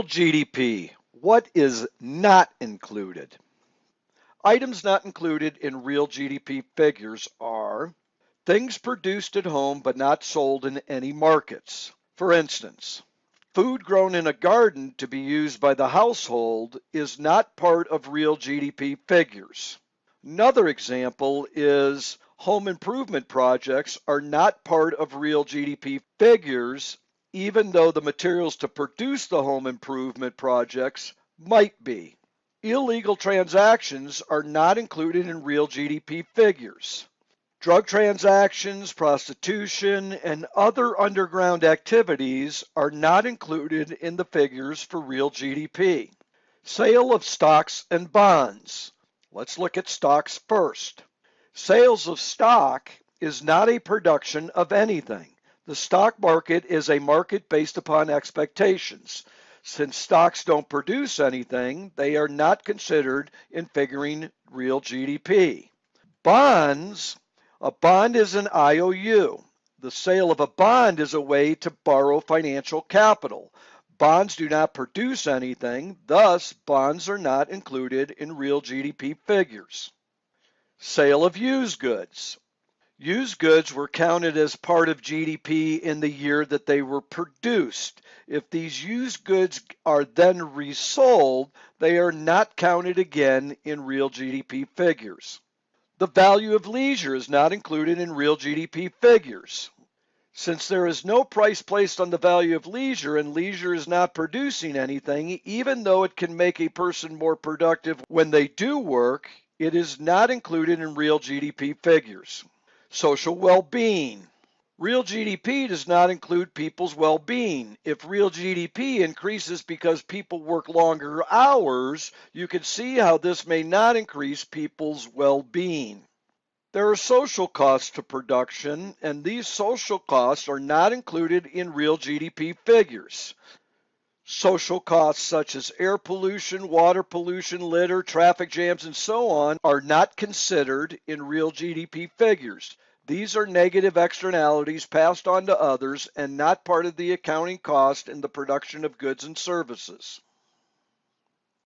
GDP. What is not included? Items not included in real GDP figures are things produced at home but not sold in any markets. For instance, food grown in a garden to be used by the household is not part of real GDP figures. Another example is home improvement projects are not part of real GDP figures, even though the materials to produce the home improvement projects might be. Illegal transactions are not included in real GDP figures. Drug transactions, prostitution, and other underground activities are not included in the figures for real GDP. Sale of stocks and bonds. Let's look at stocks first. Sales of stock is not a production of anything. The stock market is a market based upon expectations. Since stocks don't produce anything, they are not considered in figuring real GDP. Bonds. A bond is an IOU. The sale of a bond is a way to borrow financial capital. Bonds do not produce anything, thus bonds are not included in real GDP figures. Sale of used goods. Used goods were counted as part of GDP in the year that they were produced. If these used goods are then resold, they are not counted again in real GDP figures. The value of leisure is not included in real GDP figures. Since there is no price placed on the value of leisure and leisure is not producing anything, even though it can make a person more productive when they do work, it is not included in real GDP figures. Social well-being. Real GDP does not include people's well-being. If real GDP increases because people work longer hours, you can see how this may not increase people's well-being. There are social costs to production, and these social costs are not included in real GDP figures. Social costs such as air pollution, water pollution, litter, traffic jams, and so on are not considered in real GDP figures. These are negative externalities passed on to others and not part of the accounting cost in the production of goods and services.